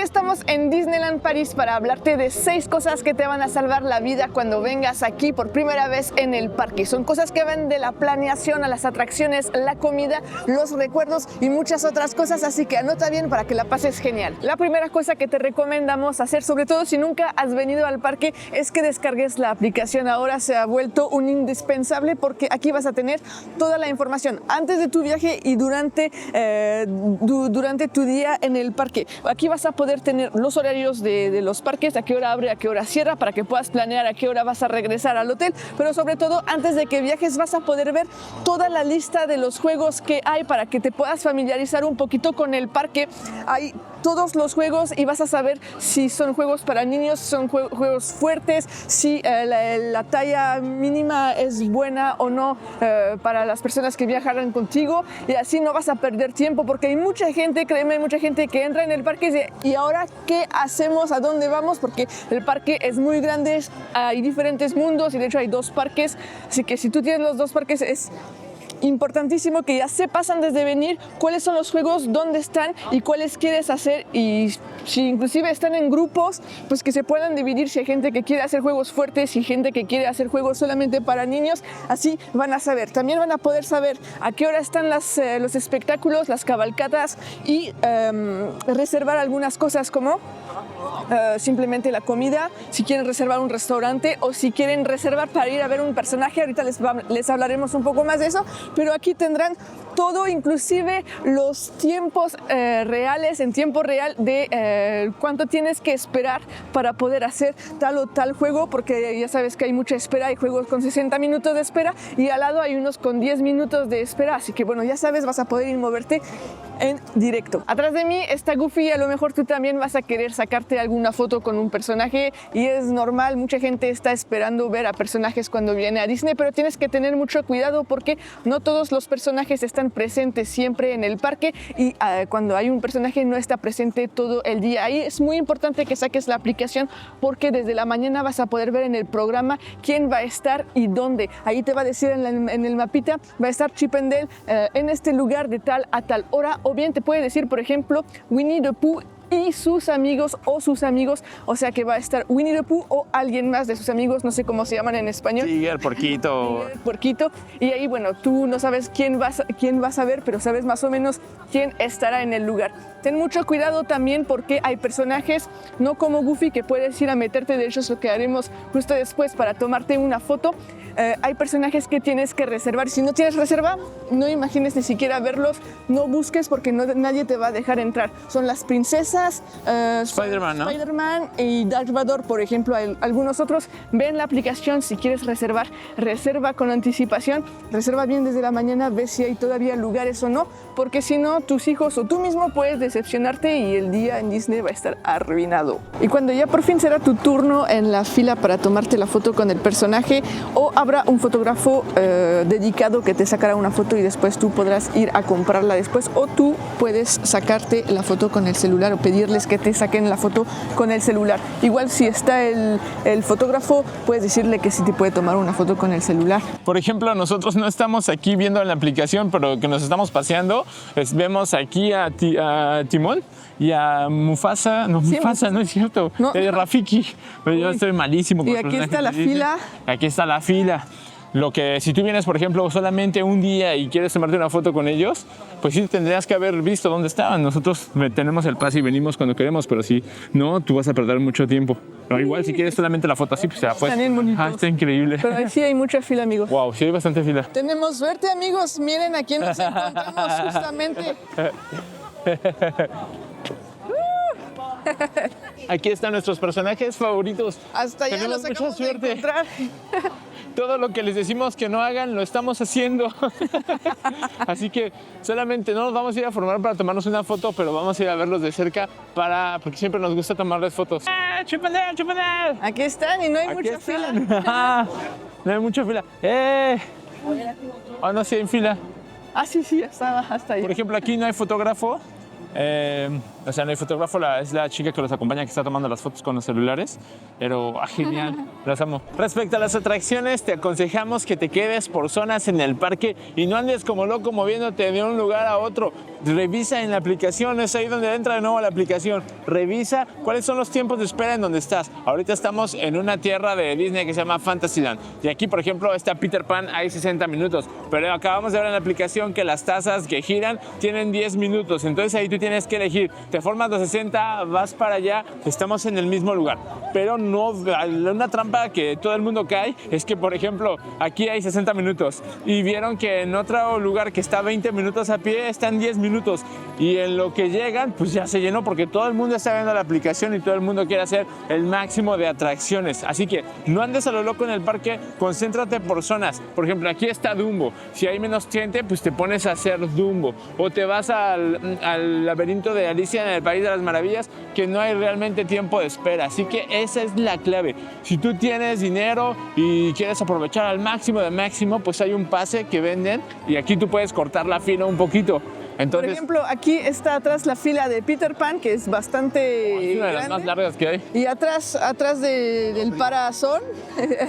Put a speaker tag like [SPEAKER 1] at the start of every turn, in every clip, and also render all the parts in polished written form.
[SPEAKER 1] estamos en Disneyland París para hablarte de 6 cosas que te van a salvar la vida cuando vengas aquí por primera vez en el parque. Son cosas que van de la planeación a las atracciones, la comida, los recuerdos y muchas otras cosas, así que anota bien para que la pases genial. La primera cosa que te recomendamos hacer, sobre todo si nunca has venido al parque, es que descargues la aplicación. Ahora se ha vuelto un indispensable porque aquí vas a tener toda la información antes de tu viaje y durante tu día en el parque. Aquí vas a poder tener los horarios de los parques, a qué hora abre, a qué hora cierra, para que puedas planear a qué hora vas a regresar al hotel, pero sobre todo antes de que viajes vas a poder ver toda la lista de los juegos que hay para que te puedas familiarizar un poquito con el parque. Hay todos los juegos y vas a saber si son juegos para niños, son juegos fuertes, si la talla mínima es buena o no para las personas que viajarán contigo, y así no vas a perder tiempo, porque hay mucha gente, créeme, mucha gente que entra en el parque y dice, ¿y ahora qué hacemos? ¿A dónde vamos? Porque el parque es muy grande, hay diferentes mundos y de hecho hay 2 parques, así que si tú tienes los 2 parques es importantísimo que ya sepas antes de venir cuáles son los juegos, dónde están y cuáles quieres hacer, y si inclusive están en grupos, pues que se puedan dividir si hay gente que quiere hacer juegos fuertes y gente que quiere hacer juegos solamente para niños. Así van a saber, también van a poder saber a qué hora están los espectáculos, las cabalgatas y reservar algunas cosas como simplemente la comida, si quieren reservar un restaurante o si quieren reservar para ir a ver un personaje. Ahorita les hablaremos un poco más de eso, pero aquí tendrán todo, inclusive los tiempos reales, en tiempo real, de cuánto tienes que esperar para poder hacer tal o tal juego, porque ya sabes que hay mucha espera, hay juegos con 60 minutos de espera y al lado hay unos con 10 minutos de espera, así que bueno, ya sabes, vas a poder ir moverte en directo. Atrás de mí está Goofy y a lo mejor tú también vas a querer sacarte alguna foto con un personaje, y es normal, mucha gente está esperando ver a personajes cuando viene a Disney, pero tienes que tener mucho cuidado porque no todos los personajes están presentes siempre en el parque, y cuando hay un personaje no está presente todo el día. Ahí es muy importante que saques la aplicación porque desde la mañana vas a poder ver en el programa quién va a estar y dónde. Ahí te va a decir en el mapita, va a estar Chip 'n Dale en este lugar de tal a tal hora, o bien te puede decir, por ejemplo, Winnie the Pooh y sus amigos o sus amigos, o sea que va a estar Winnie the Pooh o alguien más de sus amigos, no sé cómo se llaman en español.
[SPEAKER 2] Sí, el porquito.
[SPEAKER 1] El porquito. Y ahí, bueno, tú no sabes quién vas a ver, pero sabes más o menos quién estará en el lugar. Ten mucho cuidado también porque hay personajes, no como Goofy, que puedes ir a meterte, de hecho es lo que haremos justo después para tomarte una foto. Hay personajes que tienes que reservar. Si no tienes reserva, no imagines ni siquiera verlos, no busques porque nadie te va a dejar entrar. Son las princesas,
[SPEAKER 2] Spider-Man, ¿no?
[SPEAKER 1] Spider-Man y Darth Vader, por ejemplo. Algunos otros. Ve en la aplicación si quieres reservar, reserva con anticipación, reserva bien desde la mañana, ve si hay todavía lugares o no, porque si no, tus hijos o tú mismo puedes decepcionarte y el día en Disney va a estar arruinado. Y cuando ya por fin será tu turno en la fila para tomarte la foto con el personaje, o habrá un fotógrafo dedicado que te sacará una foto y después tú podrás ir a comprarla después, o tú puedes sacarte la foto con el celular o pedirles que te saquen la foto con el celular. Igual si está el fotógrafo, puedes decirle que sí te puede tomar una foto con el celular.
[SPEAKER 2] Por ejemplo, nosotros no estamos aquí viendo la aplicación, pero que nos estamos paseando, vemos aquí a Timón y a Mufasa. No, sí, Mufasa, no es cierto. No. Rafiki. Pero yo estoy malísimo con
[SPEAKER 1] y aquí está la fila.
[SPEAKER 2] Aquí está la fila. Lo que si tú vienes, por ejemplo, solamente un día y quieres tomarte una foto con ellos, pues sí tendrías que haber visto dónde estaban. Nosotros tenemos el pase y venimos cuando queremos, pero si no, tú vas a perder mucho tiempo. Pero igual si quieres solamente la foto así, pues ya pues.
[SPEAKER 1] Están bonitos.
[SPEAKER 2] Está increíble.
[SPEAKER 1] Pero ahí sí hay mucha fila, amigos.
[SPEAKER 2] Wow, sí hay bastante fila.
[SPEAKER 1] Tenemos suerte, amigos. Miren a quién nos encontramos justamente.
[SPEAKER 2] Aquí están nuestros personajes favoritos.
[SPEAKER 1] Hasta allá
[SPEAKER 2] tenemos
[SPEAKER 1] los acabamos de encontrar.
[SPEAKER 2] Todo lo que les decimos que no hagan, lo estamos haciendo. Así que solamente no nos vamos a ir a formar para tomarnos una foto, pero vamos a ir a verlos de cerca porque siempre nos gusta tomarles fotos. ¡Chip 'n Dale, Chip 'n Dale!
[SPEAKER 1] Aquí están y no hay mucha fila.
[SPEAKER 2] No hay mucha fila. Oh, no, sí hay fila.
[SPEAKER 1] Ah, sí, estaba hasta ahí.
[SPEAKER 2] Por ejemplo, aquí no hay fotógrafo. O sea, no hay fotógrafo, es la chica que los acompaña que está tomando las fotos con los celulares, pero genial, las amo. Respecto a las atracciones, te aconsejamos que te quedes por zonas en el parque y no andes como loco moviéndote de un lugar a otro. revisa en la aplicación, es ahí donde entra de nuevo la aplicación, revisa cuáles son los tiempos de espera en donde estás. Ahorita estamos en una tierra de Disney que se llama Fantasyland y aquí, por ejemplo, está Peter Pan, hay 60 minutos, pero acabamos de ver en la aplicación que las tazas que giran tienen 10 minutos, entonces ahí tú tienes que elegir, te formas los 60, vas para allá, estamos en el mismo lugar, pero no, una trampa que todo el mundo cae es que, por ejemplo, aquí hay 60 minutos y vieron que en otro lugar que está 20 minutos a pie están 10 minutos y en lo que llegan pues ya se llenó porque todo el mundo está viendo la aplicación y todo el mundo quiere hacer el máximo de atracciones, así que no andes a lo loco en el parque, concéntrate por zonas. Por ejemplo, aquí está Dumbo, si hay menos gente pues te pones a hacer Dumbo o te vas al laberinto de Alicia en el País de las Maravillas, que no hay realmente tiempo de espera, así que esa es la clave. Si tú tienes dinero y quieres aprovechar al máximo de máximo, pues hay un pase que venden y aquí tú puedes cortar la fila un poquito. Entonces,
[SPEAKER 1] por ejemplo, aquí está atrás la fila de Peter Pan, que es bastante
[SPEAKER 2] es una de las más largas que hay.
[SPEAKER 1] Y atrás del Parazón,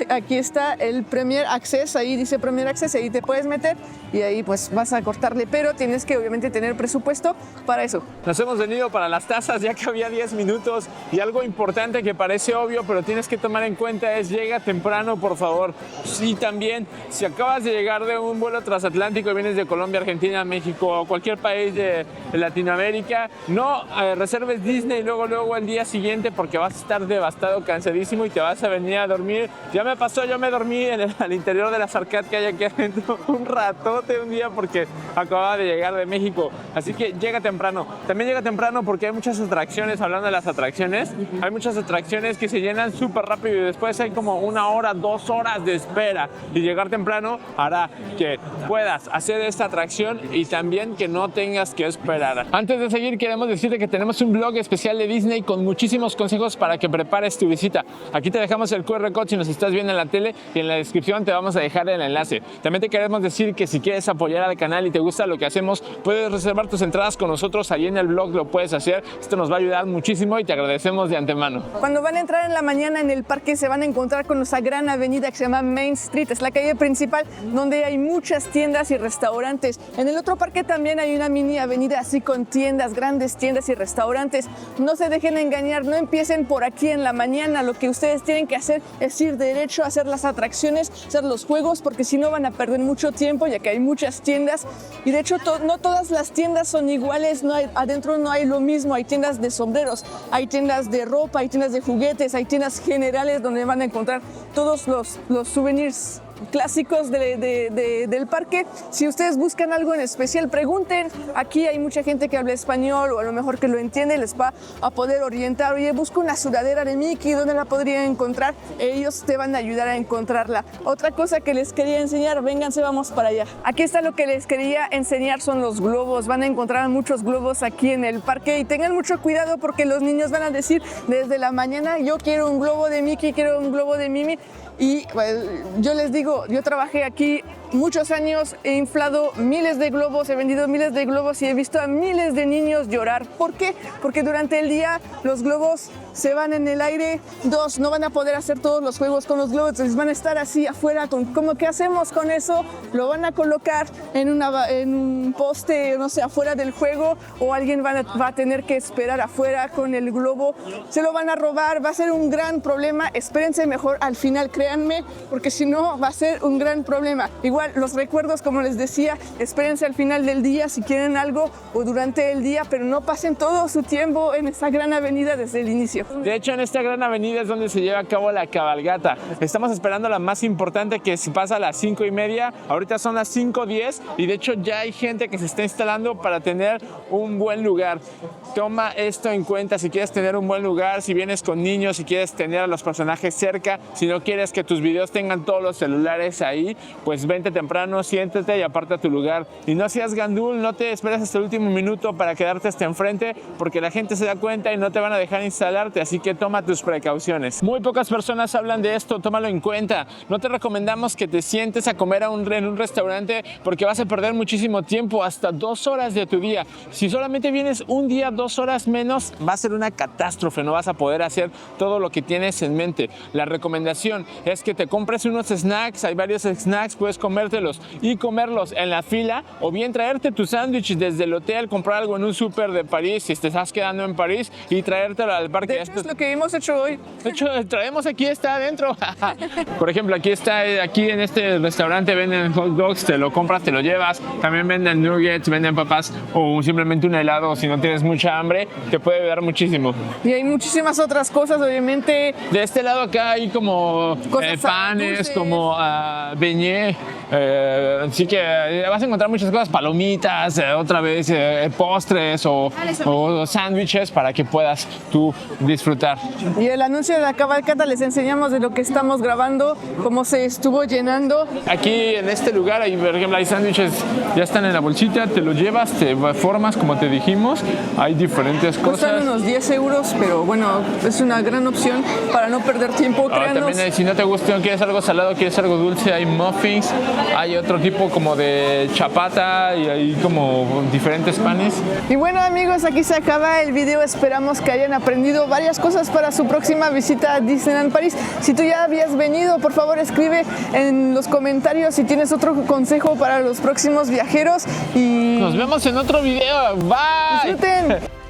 [SPEAKER 1] aquí está el Premier Access, ahí dice Premier Access, ahí te puedes meter y ahí pues vas a cortarle, pero tienes que obviamente tener presupuesto para eso.
[SPEAKER 2] Nos hemos venido para las tazas ya que había 10 minutos y algo importante que parece obvio, pero tienes que tomar en cuenta es llega temprano, por favor. Sí, también, si acabas de llegar de un vuelo transatlántico y vienes de Colombia, Argentina, México o cualquier país de Latinoamérica, no reserves Disney luego al día siguiente porque vas a estar devastado, cansadísimo y te vas a venir a dormir. Ya me pasó, yo me dormí al interior de la Arcade que hay aquí adentro un ratote un día porque acababa de llegar de México, así que llega temprano. También llega temprano porque hay muchas atracciones, hablando de las atracciones, hay muchas atracciones que se llenan súper rápido y después hay como 1 hora, 2 horas de espera y llegar temprano hará que puedas hacer esta atracción y también que no tengas que esperar. Antes de seguir, queremos decirte que tenemos un blog especial de Disney con muchísimos consejos para que prepares tu visita. Aquí te dejamos el QR code si nos estás viendo en la tele y en la descripción te vamos a dejar el enlace. También te queremos decir que si quieres apoyar al canal y te gusta lo que hacemos, puedes reservar tus entradas con nosotros, ahí en el blog lo puedes hacer. Esto nos va a ayudar muchísimo y te agradecemos de antemano.
[SPEAKER 1] Cuando van a entrar en la mañana en el parque se van a encontrar con esa gran avenida que se llama Main Street, es la calle principal donde hay muchas tiendas y restaurantes. En el otro parque también hay una mini avenida así con tiendas, grandes tiendas y restaurantes. No se dejen engañar, no empiecen por aquí en la mañana. Lo que ustedes tienen que hacer es ir derecho a hacer las atracciones, hacer los juegos, porque si no van a perder mucho tiempo ya que hay muchas tiendas y de hecho no todas las tiendas son iguales, adentro no hay lo mismo, hay tiendas de sombreros, hay tiendas de ropa, hay tiendas de juguetes, hay tiendas generales donde van a encontrar todos los souvenirs clásicos del parque. Si ustedes buscan algo en especial, pregunten. Aquí hay mucha gente que habla español o a lo mejor que lo entiende, les va a poder orientar. Oye, busco una sudadera de Mickey, ¿dónde la podría encontrar? Ellos te van a ayudar a encontrarla. Otra cosa que les quería enseñar, vénganse, vamos para allá. Aquí está lo que les quería enseñar, son los globos. Van a encontrar muchos globos aquí en el parque y tengan mucho cuidado porque los niños van a decir desde la mañana, yo quiero un globo de Mickey, quiero un globo de Mimi. Y pues, yo les digo, yo trabajé aquí muchos años, he inflado miles de globos, he vendido miles de globos y he visto a miles de niños llorar. ¿Por qué? Porque durante el día los globos se van en el aire, no van a poder hacer todos los juegos con los globos, les van a estar así afuera. ¿Cómo que hacemos con eso? Lo van a colocar en un poste, no sé, afuera del juego, o alguien va a tener que esperar afuera con el globo, se lo van a robar, va a ser un gran problema. Espérense mejor al final, créanme, porque si no va a ser un gran problema. Igual los recuerdos, como les decía, espérense al final del día si quieren algo o durante el día, pero no pasen todo su tiempo en esta gran avenida desde el inicio.
[SPEAKER 2] De hecho, en esta gran avenida es donde se lleva a cabo la cabalgata. Estamos esperando la más importante, que se pasa a las 5:30. Ahorita son las 5:10 y de hecho ya hay gente que se está instalando para tener un buen lugar. Toma esto en cuenta si quieres tener un buen lugar, si vienes con niños, si quieres tener a los personajes cerca, si no quieres que tus videos tengan todos los celulares ahí, pues vente temprano, siéntate y aparta tu lugar. Y no seas gandul, no te esperes hasta el último minuto para quedarte hasta enfrente, porque la gente se da cuenta y no te van a dejar instalarte, así que toma tus precauciones. Muy pocas personas hablan de esto, tómalo en cuenta. No te recomendamos que te sientes a comer en un restaurante porque vas a perder muchísimo tiempo, hasta 2 horas de tu día. Si solamente vienes un día, 2 horas menos, va a ser una catástrofe, no vas a poder hacer todo lo que tienes en mente. La recomendación es que te compres unos snacks, hay varios snacks, puedes comer comértelos y comerlos en la fila, o bien traerte tu sándwich desde el hotel, comprar algo en un súper de París si te estás quedando en París y traértelo al parque.
[SPEAKER 1] De hecho, es lo que hemos hecho hoy.
[SPEAKER 2] De hecho, traemos aquí, está adentro. Por ejemplo, aquí en este restaurante venden hot dogs, te lo compras, te lo llevas. También venden nuggets, venden papas o simplemente un helado si no tienes mucha hambre, te puede ayudar muchísimo.
[SPEAKER 1] Y hay muchísimas otras cosas, obviamente.
[SPEAKER 2] De este lado acá hay como panes,
[SPEAKER 1] dulces,
[SPEAKER 2] como beignet. Así que vas a encontrar muchas cosas, palomitas, otra vez postres o sándwiches para que puedas tú disfrutar.
[SPEAKER 1] Y el anuncio de la cabalgata les enseñamos de lo que estamos grabando, cómo se estuvo llenando.
[SPEAKER 2] Aquí en este lugar hay, por ejemplo, hay sándwiches, ya están en la bolsita, te los llevas, te formas como te dijimos, hay diferentes
[SPEAKER 1] Cuestan
[SPEAKER 2] cosas.
[SPEAKER 1] unos 10 euros, pero bueno, es una gran opción para no perder tiempo.
[SPEAKER 2] También si no te gusta, no quieres algo salado, quieres algo dulce, hay muffins, hay otro tipo como de chapata y hay como diferentes panes.
[SPEAKER 1] Y bueno amigos, aquí se acaba el video, esperamos que hayan aprendido varias cosas para su próxima visita a Disneyland París. Si tú ya habías venido, por favor escribe en los comentarios si tienes otro consejo para los próximos viajeros y
[SPEAKER 2] Nos vemos en otro video, bye.
[SPEAKER 1] disfruten.